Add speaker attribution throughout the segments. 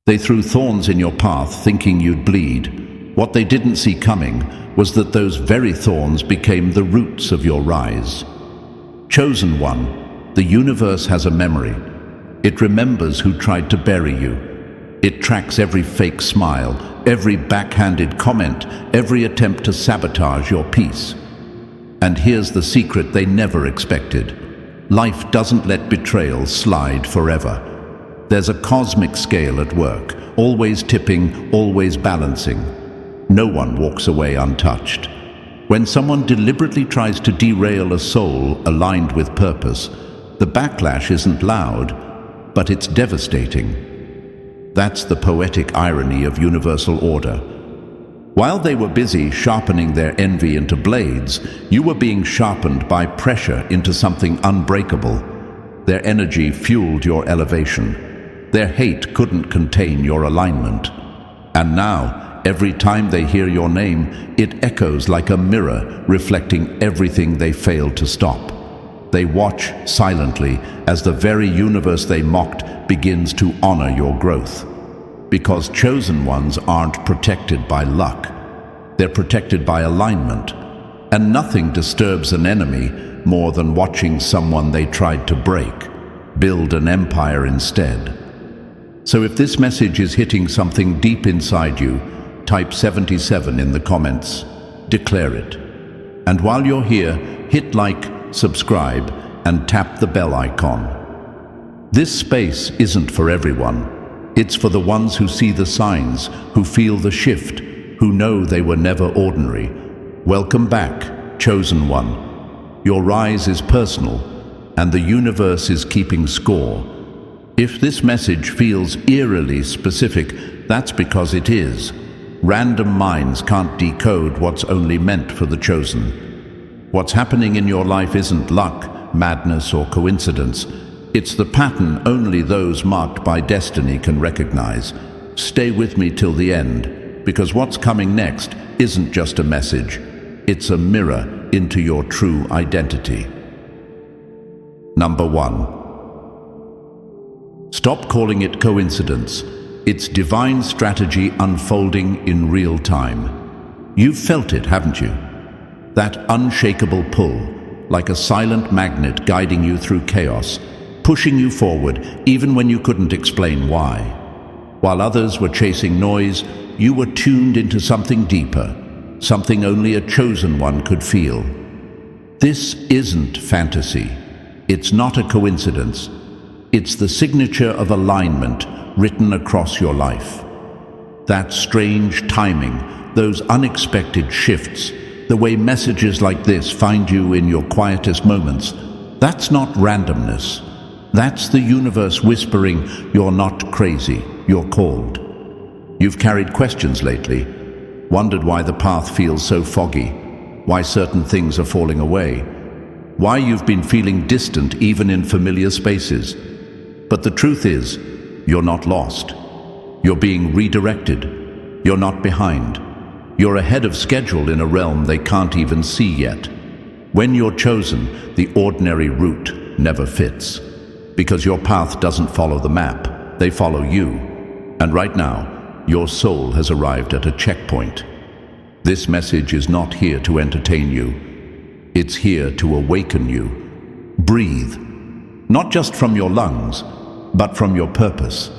Speaker 1: They threw thorns in your path thinking you'd bleed. What they didn't see coming was that those very thorns became the roots of your rise. Chosen one, the universe has a memory. It remembers who tried to bury you. It tracks every fake smile, every backhanded comment, every attempt to sabotage your peace. And here's the secret they never expected. Life doesn't let betrayal slide forever. There's a cosmic scale at work, always tipping, always balancing. No one walks away untouched. When someone deliberately tries to derail a soul aligned with purpose, the backlash isn't loud, but it's devastating. That's the poetic irony of universal order. While they were busy sharpening their envy into blades, you were being sharpened by pressure into something unbreakable. Their energy fueled your elevation. Their hate couldn't contain your alignment. And now, every time they hear your name, it echoes like a mirror, reflecting everything they failed to stop. They watch silently as the very universe they mocked begins to honor your growth. Because chosen ones aren't protected by luck. They're protected by alignment. And nothing disturbs an enemy more than watching someone they tried to break build an empire instead. So if this message is hitting something deep inside you, type 77 in the comments. Declare it. And while you're here, hit like, subscribe, and tap the bell icon. This space isn't for everyone. It's for the ones who see the signs, who feel the shift, who know they were never ordinary. Welcome back, chosen one. Your rise is personal, and the universe is keeping score. If this message feels eerily specific, that's because it is. Random minds can't decode what's only meant for the chosen. What's happening in your life isn't luck, madness, or coincidence. It's the pattern only those marked by destiny can recognize. Stay with me till the end, because what's coming next isn't just a message. It's a mirror into your true identity. Number 1. Stop calling it coincidence. It's divine strategy unfolding in real time. You've felt it, haven't you? That unshakable pull, like a silent magnet guiding you through chaos, pushing you forward even when you couldn't explain why. While others were chasing noise, you were tuned into something deeper, something only a chosen one could feel. This isn't fantasy. It's not a coincidence. It's the signature of alignment written across your life. That strange timing, those unexpected shifts, the way messages like this find you in your quietest moments, that's not randomness. That's the universe whispering, you're not crazy, you're called. You've carried questions lately, wondered why the path feels so foggy, why certain things are falling away, why you've been feeling distant even in familiar spaces. But the truth is, you're not lost. You're being redirected. You're not behind. You're ahead of schedule in a realm they can't even see yet. When you're chosen, the ordinary route never fits. Because your path doesn't follow the map, they follow you. And right now, your soul has arrived at a checkpoint. This message is not here to entertain you. It's here to awaken you. Breathe, not just from your lungs, but from your purpose.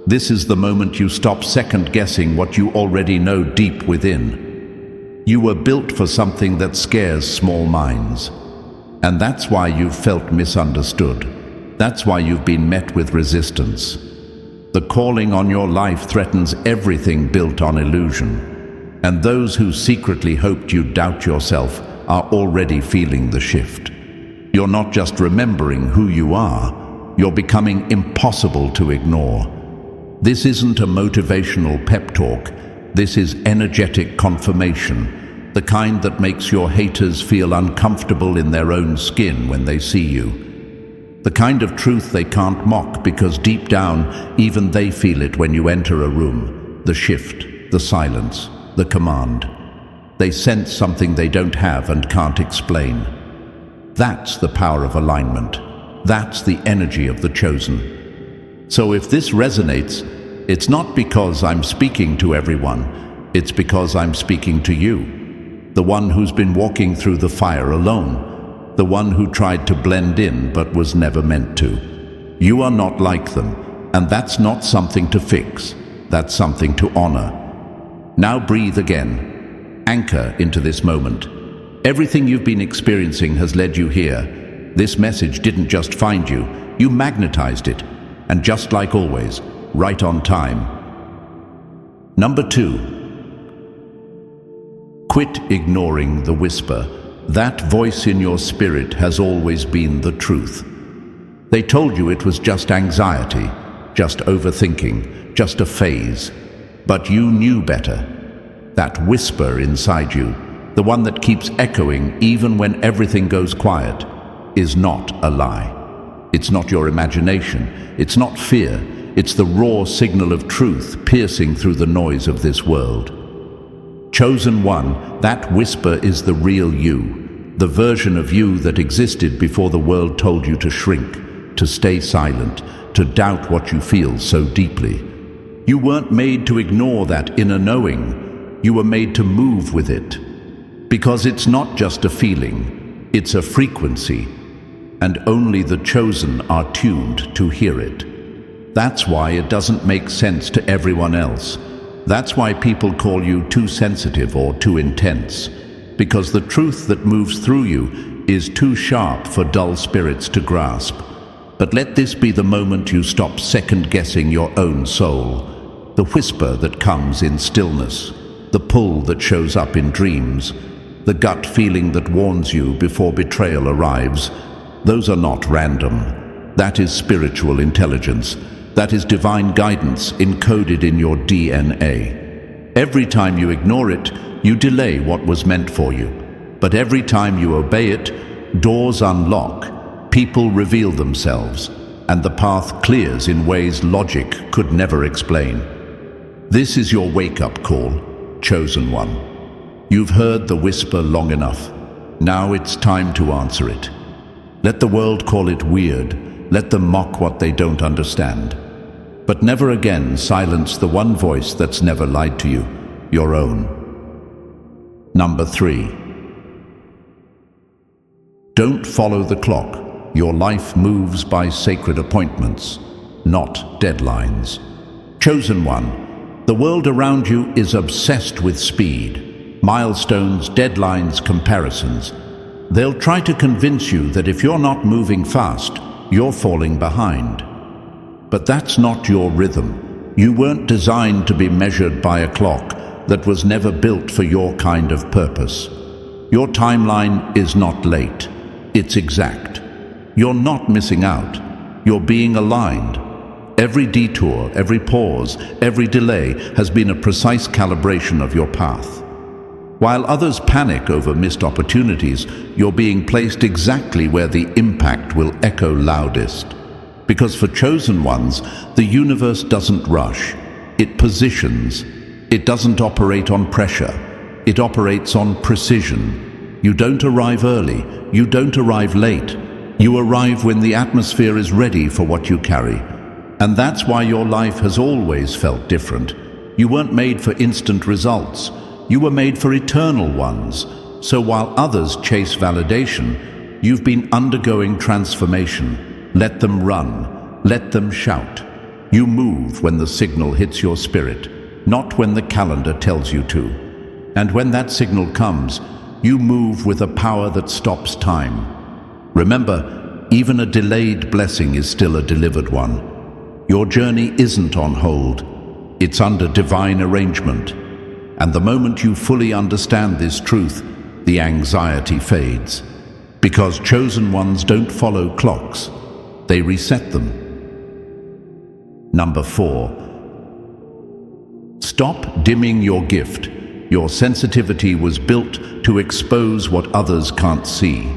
Speaker 1: This is the moment you stop second-guessing what you already know deep within. You were built for something that scares small minds. And that's why you've felt misunderstood. That's why you've been met with resistance. The calling on your life threatens everything built on illusion. And those who secretly hoped you'd doubt yourself are already feeling the shift. You're not just remembering who you are, you're becoming impossible to ignore. This isn't a motivational pep talk. This is energetic confirmation, the kind that makes your haters feel uncomfortable in their own skin when they see you. The kind of truth they can't mock because deep down, even they feel it when you enter a room. The shift, the silence, the command. They sense something they don't have and can't explain. That's the power of alignment. That's the energy of the chosen. So if this resonates, It's not because I'm speaking to everyone, it's because I'm speaking to you, the one who's been walking through the fire alone, the one who tried to blend in but was never meant to. You are not like them, and that's not something to fix, that's something to honor. Now breathe again. Anchor into this moment. Everything you've been experiencing has led you here. This message didn't just find you, you magnetized it. And just like always, right on time. Number 2. Quit ignoring the whisper. That voice in your spirit has always been the truth. They told you it was just anxiety, just overthinking, just a phase. But you knew better. That whisper inside you, the one that keeps echoing even when everything goes quiet, is not a lie. It's not your imagination, it's not fear, it's the raw signal of truth piercing through the noise of this world. Chosen one, that whisper is the real you, the version of you that existed before the world told you to shrink, to stay silent, to doubt what you feel so deeply. You weren't made to ignore that inner knowing, you were made to move with it. Because it's not just a feeling, it's a frequency, and only the chosen are tuned to hear it. That's why it doesn't make sense to everyone else. That's why people call you too sensitive or too intense, because the truth that moves through you is too sharp for dull spirits to grasp. But let this be the moment you stop second-guessing your own soul, the whisper that comes in stillness, the pull that shows up in dreams, the gut feeling that warns you before betrayal arrives. Those are not random. That is spiritual intelligence. That is divine guidance encoded in your DNA. Every time you ignore it, you delay what was meant for you. But every time you obey it, doors unlock, people reveal themselves, and the path clears in ways logic could never explain. This is your wake-up call, chosen one. You've heard the whisper long enough. Now it's time to answer it. Let the world call it weird. Let them mock what they don't understand. But never again silence the one voice that's never lied to you, your own. Number 3. Don't follow the clock. Your life moves by sacred appointments, not deadlines. Chosen one, the world around you is obsessed with speed. Milestones, deadlines, comparisons. They'll try to convince you that if you're not moving fast, you're falling behind. But that's not your rhythm. You weren't designed to be measured by a clock that was never built for your kind of purpose. Your timeline is not late. It's exact. You're not missing out. You're being aligned. Every detour, every pause, every delay has been a precise calibration of your path. While others panic over missed opportunities, you're being placed exactly where the impact will echo loudest. Because for chosen ones, the universe doesn't rush. It positions. It doesn't operate on pressure. It operates on precision. You don't arrive early. You don't arrive late. You arrive when the atmosphere is ready for what you carry. And that's why your life has always felt different. You weren't made for instant results. You were made for eternal ones. So while others chase validation, you've been undergoing transformation. Let them run. Let them shout. You move when the signal hits your spirit, not when the calendar tells you to. And when that signal comes, you move with a power that stops time. Remember, even a delayed blessing is still a delivered one. Your journey isn't on hold. It's under divine arrangement. And the moment you fully understand this truth, the anxiety fades. Because chosen ones don't follow clocks. They reset them. Number 4. Stop dimming your gift. Your sensitivity was built to expose what others can't see.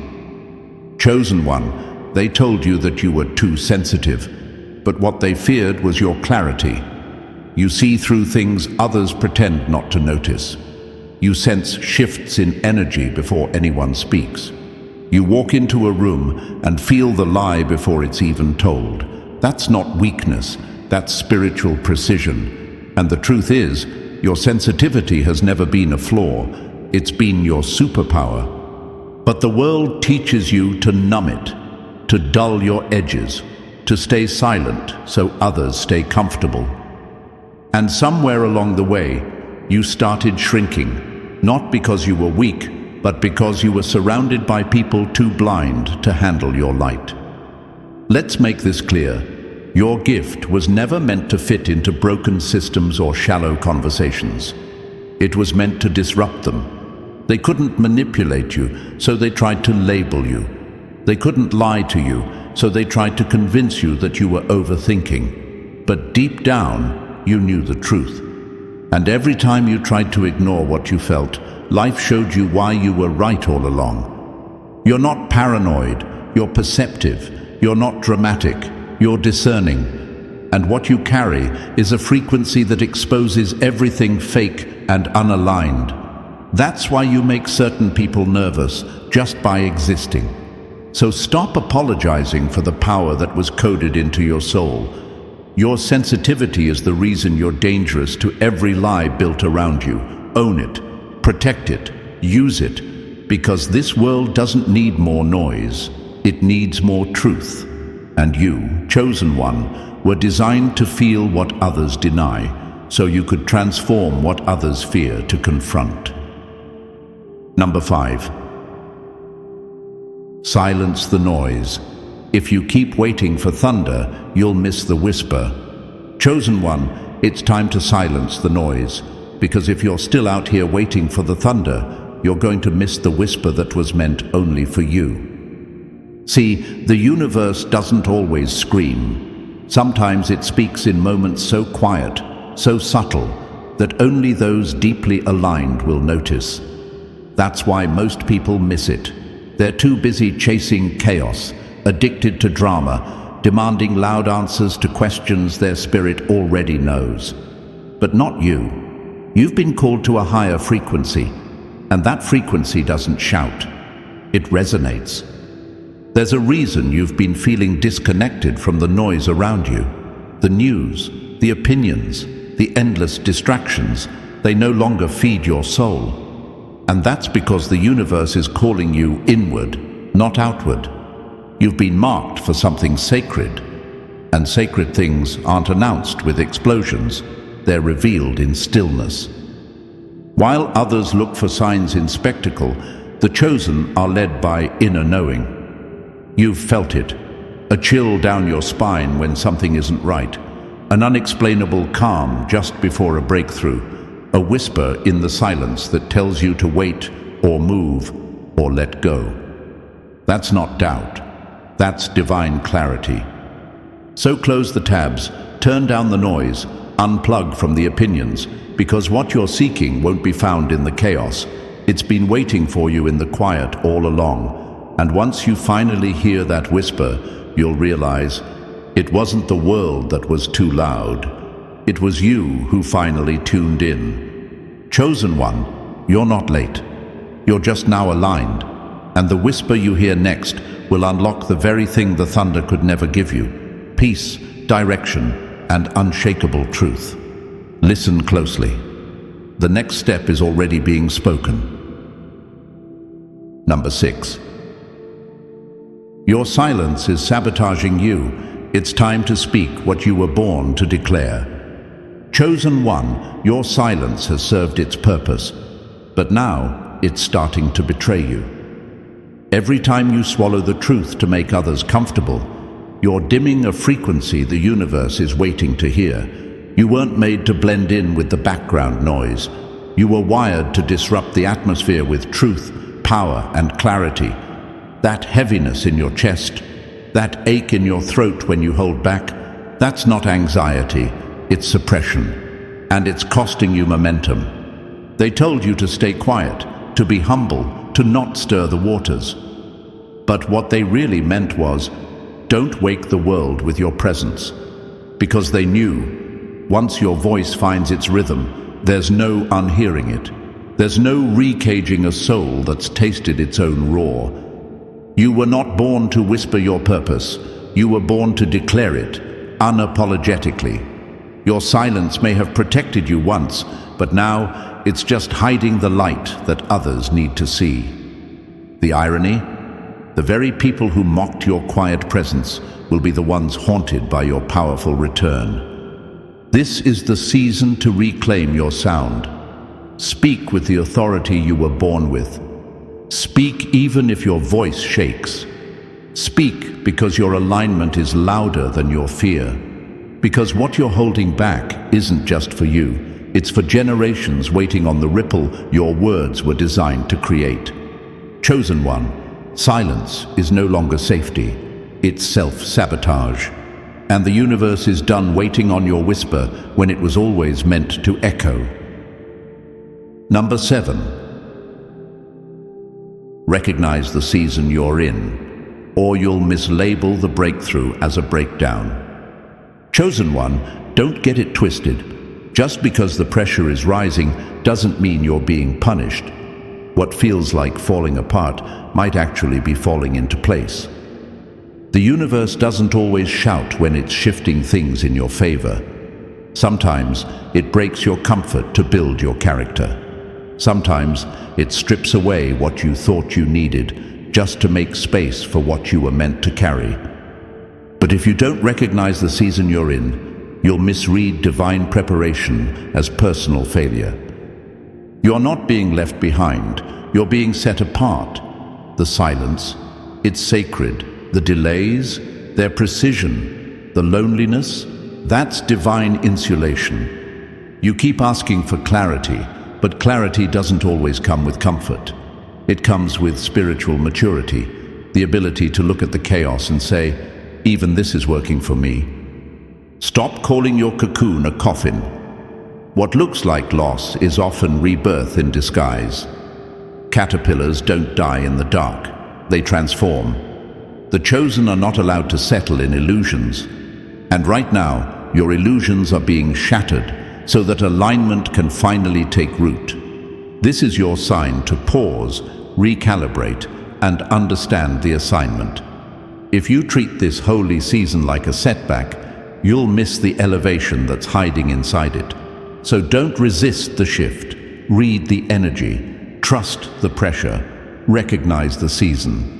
Speaker 1: Chosen one, they told you that you were too sensitive, but what they feared was your clarity. You see through things others pretend not to notice. You sense shifts in energy before anyone speaks. You walk into a room and feel the lie before it's even told. That's not weakness, That's spiritual precision. And the truth is, your sensitivity has never been a flaw. It's been your superpower. But the world teaches you to numb it, to dull your edges, to stay silent so others stay comfortable. And somewhere along the way, you started shrinking, not because you were weak, but because you were surrounded by people too blind to handle your light. Let's make this clear. Your gift was never meant to fit into broken systems or shallow conversations. It was meant to disrupt them. They couldn't manipulate you, so they tried to label you. They couldn't lie to you, so they tried to convince you that you were overthinking. But deep down, you knew the truth. And every time you tried to ignore what you felt, life showed you why you were right all along. You're not paranoid, you're perceptive, you're not dramatic, you're discerning. And what you carry is a frequency that exposes everything fake and unaligned. That's why you make certain people nervous just by existing. So stop apologizing for the power that was coded into your soul. Your sensitivity is the reason you're dangerous to every lie built around you. Own it, protect it, use it, because this world doesn't need more noise. It needs more truth. And you, chosen one, were designed to feel what others deny, so you could transform what others fear to confront. Number 5. Silence the noise. If you keep waiting for thunder, you'll miss the whisper. Chosen one, it's time to silence the noise, because if you're still out here waiting for the thunder, you're going to miss the whisper that was meant only for you. See, the universe doesn't always scream. Sometimes it speaks in moments so quiet, so subtle, that only those deeply aligned will notice. That's why most people miss it. They're too busy chasing chaos, addicted to drama, demanding loud answers to questions their spirit already knows. But not you. You've been called to a higher frequency, and that frequency doesn't shout. It resonates. There's a reason you've been feeling disconnected from the noise around you. The news, the opinions, the endless distractions, they no longer feed your soul. And that's because the universe is calling you inward, not outward. You've been marked for something sacred, and sacred things aren't announced with explosions, they're revealed in stillness. While others look for signs in spectacle, the chosen are led by inner knowing. You've felt it, a chill down your spine when something isn't right, an unexplainable calm just before a breakthrough, a whisper in the silence that tells you to wait or move or let go. That's not doubt. That's divine clarity. So close the tabs, turn down the noise, unplug from the opinions, because what you're seeking won't be found in the chaos. It's been waiting for you in the quiet all along. And once you finally hear that whisper, you'll realize it wasn't the world that was too loud. It was you who finally tuned in. Chosen one, you're not late. You're just now aligned. And the whisper you hear next will unlock the very thing the thunder could never give you: peace, direction, and unshakable truth. Listen closely. The next step is already being spoken. Number 6. Your silence is sabotaging you. It's time to speak what you were born to declare. Chosen one, your silence has served its purpose, but now it's starting to betray you. Every time you swallow the truth to make others comfortable, you're dimming a frequency the universe is waiting to hear. You weren't made to blend in with the background noise. You were wired to disrupt the atmosphere with truth, power, and clarity. That heaviness in your chest, that ache in your throat when you hold back, that's not anxiety, it's suppression. And it's costing you momentum. They told you to stay quiet, to be humble, to not stir the waters. But what they really meant was, don't wake the world with your presence. Because they knew, once your voice finds its rhythm, there's no unhearing it. There's no recaging a soul that's tasted its own roar. You were not born to whisper your purpose. You were born to declare it. unapologetically. Your silence may have protected you once, but now it's just hiding the light that others need to see. The irony? The very people who mocked your quiet presence will be the ones haunted by your powerful return. This is the season to reclaim your sound. Speak with the authority you were born with. Speak even if your voice shakes. Speak because your alignment is louder than your fear. Because what you're holding back isn't just for you, it's for generations waiting on the ripple your words were designed to create. Chosen one, silence is no longer safety, it's self-sabotage. And the universe is done waiting on your whisper when it was always meant to echo. Number 7. Recognize the season you're in, or you'll mislabel the breakthrough as a breakdown. Chosen one, don't get it twisted. Just because the pressure is rising doesn't mean you're being punished. What feels like falling apart might actually be falling into place. The universe doesn't always shout when it's shifting things in your favor. Sometimes it breaks your comfort to build your character. Sometimes it strips away what you thought you needed just to make space for what you were meant to carry. But if you don't recognize the season you're in, you'll misread divine preparation as personal failure. You're not being left behind, you're being set apart. The silence, it's sacred. The delays, their precision. The loneliness, that's divine insulation. You keep asking for clarity, but clarity doesn't always come with comfort. It comes with spiritual maturity, the ability to look at the chaos and say, even this is working for me. Stop calling your cocoon a coffin. What looks like loss is often rebirth in disguise. Caterpillars don't die in the dark, they transform. The chosen are not allowed to settle in illusions. And right now, your illusions are being shattered so that alignment can finally take root. This is your sign to pause, recalibrate, and understand the assignment. If you treat this holy season like a setback, you'll miss the elevation that's hiding inside it. So don't resist the shift. Read the energy. Trust the pressure. Recognize the season.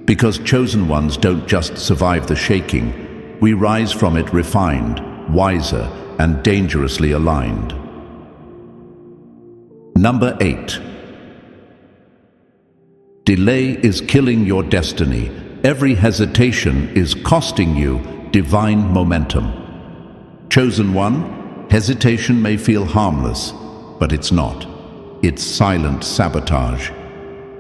Speaker 1: Because chosen ones don't just survive the shaking, we rise from it refined, wiser, and dangerously aligned. Number 8. Delay is killing your destiny. Every hesitation is costing you divine momentum. Chosen one, hesitation may feel harmless, but it's not. It's silent sabotage.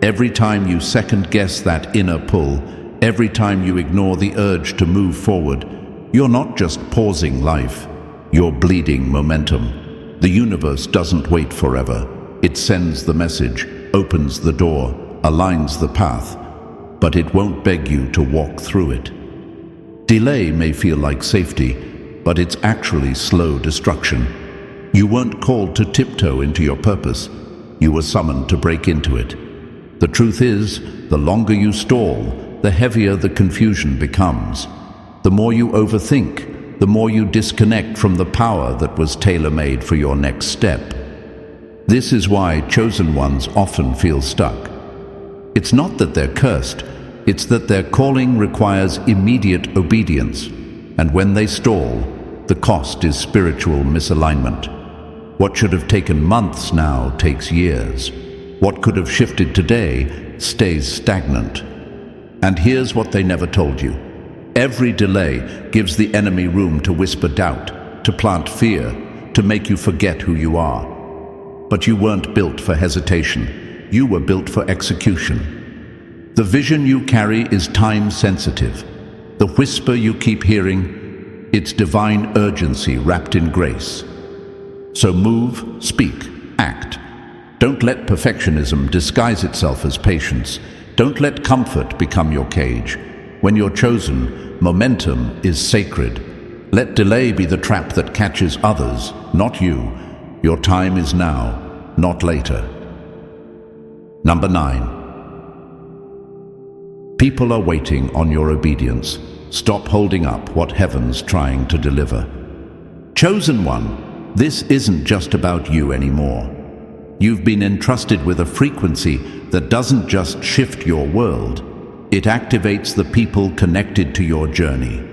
Speaker 1: Every time you second-guess that inner pull, every time you ignore the urge to move forward, you're not just pausing life, you're bleeding momentum. The universe doesn't wait forever. It sends the message, opens the door, aligns the path, but it won't beg you to walk through it. Delay may feel like safety, but it's actually slow destruction. You weren't called to tiptoe into your purpose. You were summoned to break into it. The truth is, the longer you stall, the heavier the confusion becomes. The more you overthink, the more you disconnect from the power that was tailor-made for your next step. This is why chosen ones often feel stuck. It's not that they're cursed, it's that their calling requires immediate obedience, and when they stall, the cost is spiritual misalignment. What should have taken months now takes years. What could have shifted today stays stagnant. And here's what they never told you. Every delay gives the enemy room to whisper doubt, to plant fear, to make you forget who you are. But you weren't built for hesitation. You were built for execution. The vision you carry is time-sensitive. The whisper you keep hearing, it's divine urgency wrapped in grace. So move, speak, act. Don't let perfectionism disguise itself as patience. Don't let comfort become your cage. When you're chosen, momentum is sacred. Let delay be the trap that catches others, not you. Your time is now, not later. Number 9. People are waiting on your obedience. Stop holding up what heaven's trying to deliver. Chosen one, this isn't just about you anymore. You've been entrusted with a frequency that doesn't just shift your world, it activates the people connected to your journey.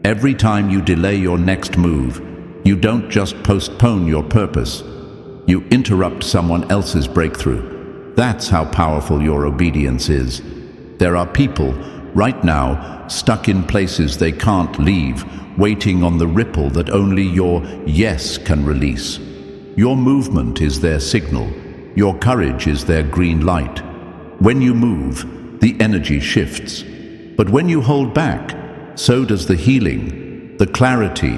Speaker 1: Every time you delay your next move, you don't just postpone your purpose, you interrupt someone else's breakthrough. That's how powerful your obedience is. There are people, right now, stuck in places they can't leave, waiting on the ripple that only your yes can release. Your movement is their signal. Your courage is their green light. When you move, the energy shifts. But when you hold back, so does the healing, the clarity,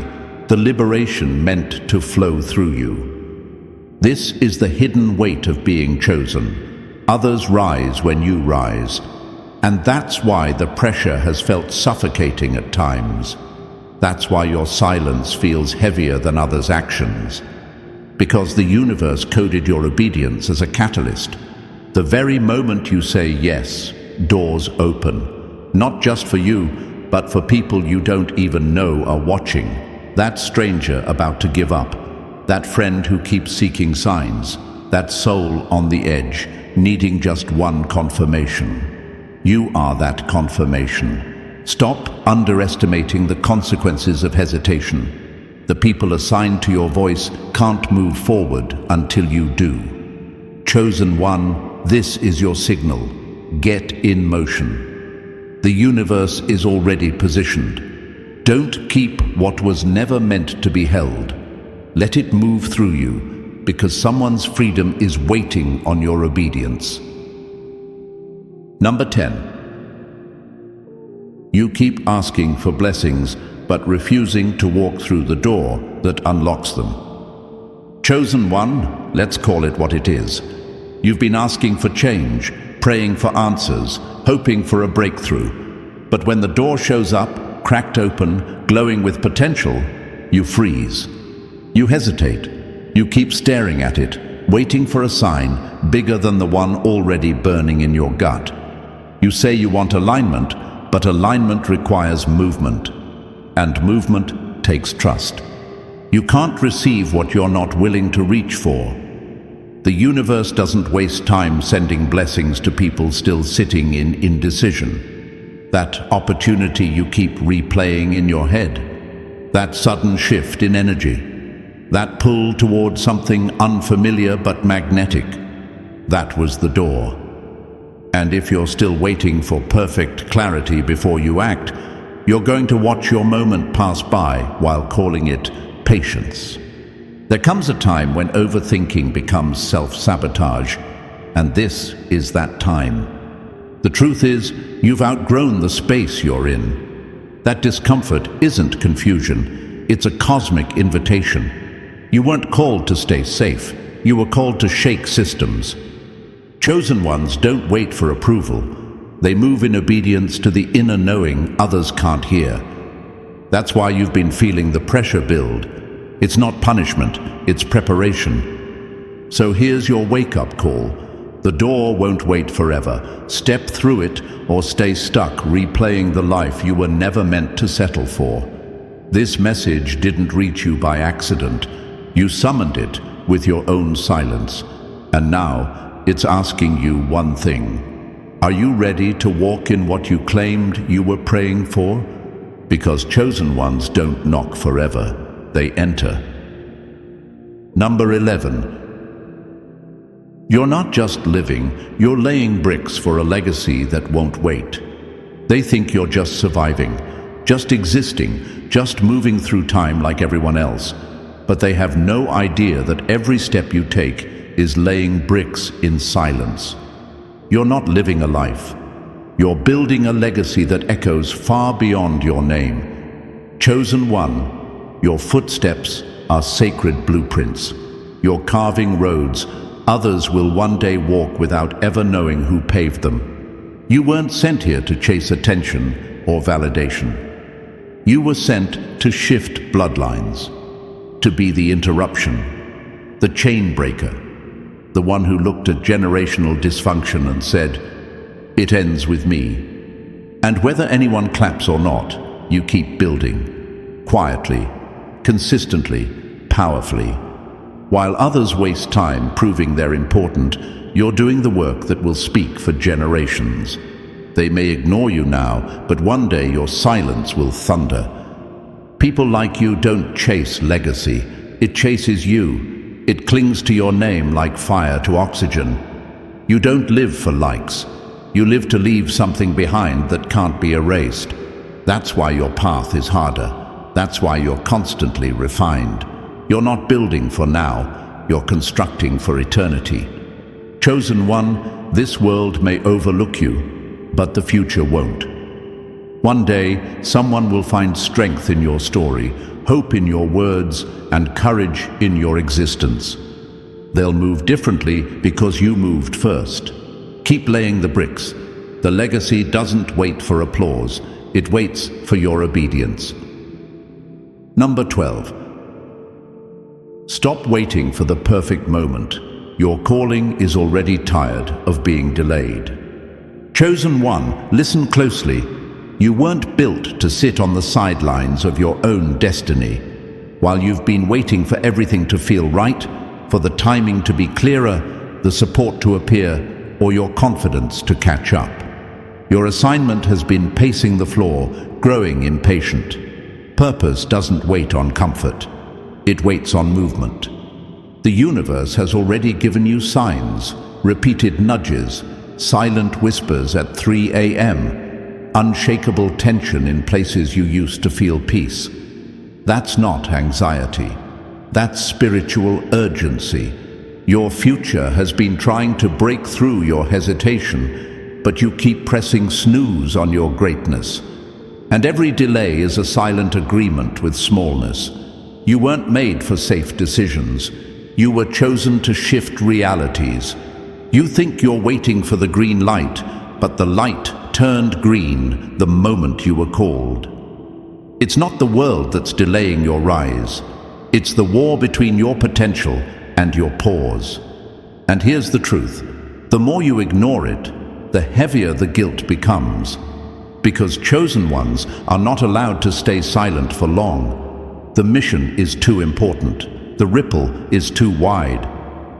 Speaker 1: the liberation meant to flow through you. This is the hidden weight of being chosen. Others rise when you rise. And that's why the pressure has felt suffocating at times. That's why your silence feels heavier than others' actions. Because the universe coded your obedience as a catalyst. The very moment you say yes, doors open. Not just for you, but for people you don't even know are watching. That stranger about to give up. That friend who keeps seeking signs. That soul on the edge, needing just one confirmation. You are that confirmation. Stop underestimating the consequences of hesitation. The people assigned to your voice can't move forward until you do. Chosen one, this is your signal. Get in motion. The universe is already positioned. Don't keep what was never meant to be held. Let it move through you, because someone's freedom is waiting on your obedience. Number 10. You keep asking for blessings, but refusing to walk through the door that unlocks them. Chosen one, let's call it what it is. You've been asking for change, praying for answers, hoping for a breakthrough. But when the door shows up, cracked open, glowing with potential, you freeze. You hesitate. You keep staring at it, waiting for a sign bigger than the one already burning in your gut. You say you want alignment, but alignment requires movement. And movement takes trust. You can't receive what you're not willing to reach for. The universe doesn't waste time sending blessings to people still sitting in indecision. That opportunity you keep replaying in your head. That sudden shift in energy. That pull toward something unfamiliar but magnetic. That was the door. And if you're still waiting for perfect clarity before you act, you're going to watch your moment pass by while calling it patience. There comes a time when overthinking becomes self-sabotage, and this is that time. The truth is, you've outgrown the space you're in. That discomfort isn't confusion, it's a cosmic invitation. You weren't called to stay safe, you were called to shake systems. Chosen ones don't wait for approval. They move in obedience to the inner knowing others can't hear. That's why you've been feeling the pressure build. It's not punishment, it's preparation. So here's your wake-up call. The door won't wait forever. Step through it or stay stuck replaying the life you were never meant to settle for. This message didn't reach you by accident. You summoned it with your own silence. And now, it's asking you one thing. Are you ready to walk in what you claimed you were praying for? Because chosen ones don't knock forever, they enter. Number 11. You're not just living, you're laying bricks for a legacy that won't wait. They think you're just surviving, just existing, just moving through time like everyone else. But they have no idea that every step you take is laying bricks in silence. You're not living a life. You're building a legacy that echoes far beyond your name. Chosen one, your footsteps are sacred blueprints. You're carving roads others will one day walk without ever knowing who paved them. You weren't sent here to chase attention or validation. You were sent to shift bloodlines, to be the interruption, the chain breaker, the one who looked at generational dysfunction and said, "It ends with me." And whether anyone claps or not, you keep building. Quietly, consistently, powerfully. While others waste time proving they're important, you're doing the work that will speak for generations. They may ignore you now, but one day your silence will thunder. People like you don't chase legacy. It chases you. It clings to your name like fire to oxygen. You don't live for likes. You live to leave something behind that can't be erased. That's why your path is harder. That's why you're constantly refined. You're not building for now. You're constructing for eternity. Chosen one, this world may overlook you, but the future won't. One day, someone will find strength in your story, hope in your words, and courage in your existence. They'll move differently because you moved first. Keep laying the bricks. The legacy doesn't wait for applause. It waits for your obedience. Number 12. Stop waiting for the perfect moment. Your calling is already tired of being delayed. Chosen one, listen closely. You weren't built to sit on the sidelines of your own destiny. While you've been waiting for everything to feel right, for the timing to be clearer, the support to appear, or your confidence to catch up. Your assignment has been pacing the floor, growing impatient. Purpose doesn't wait on comfort. It waits on movement. The universe has already given you signs, repeated nudges, silent whispers at 3 a.m., unshakable tension in places you used to feel peace. That's not anxiety. That's spiritual urgency. Your future has been trying to break through your hesitation, but you keep pressing snooze on your greatness. And every delay is a silent agreement with smallness. You weren't made for safe decisions. You were chosen to shift realities. You think you're waiting for the green light, but the light turned green the moment you were called. It's not the world that's delaying your rise. It's the war between your potential and your pause. And here's the truth. The more you ignore it, the heavier the guilt becomes. Because chosen ones are not allowed to stay silent for long. The mission is too important. The ripple is too wide.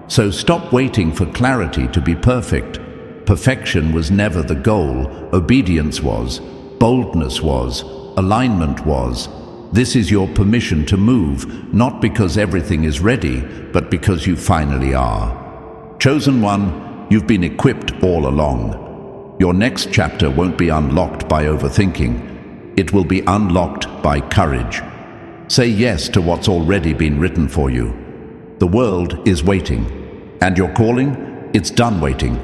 Speaker 1: So stop waiting for clarity to be perfect. Perfection was never the goal. Obedience was. Boldness was. Alignment was. This is your permission to move, not because everything is ready, but because you finally are. Chosen one, you've been equipped all along. Your next chapter won't be unlocked by overthinking. It will be unlocked by courage. Say yes to what's already been written for you. The world is waiting, and your calling, it's done waiting.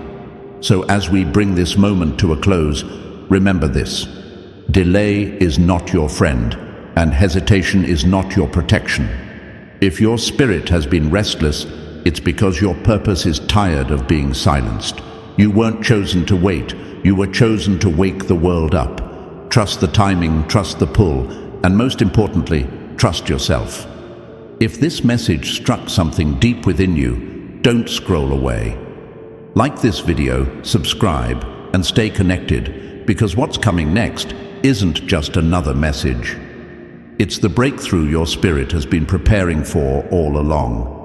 Speaker 1: So as we bring this moment to a close, remember this. Delay is not your friend, and hesitation is not your protection. If your spirit has been restless, it's because your purpose is tired of being silenced. You weren't chosen to wait, you were chosen to wake the world up. Trust the timing, trust the pull, and most importantly, trust yourself. If this message struck something deep within you, don't scroll away. Like this video, subscribe, and stay connected, because what's coming next isn't just another message. It's the breakthrough your spirit has been preparing for all along.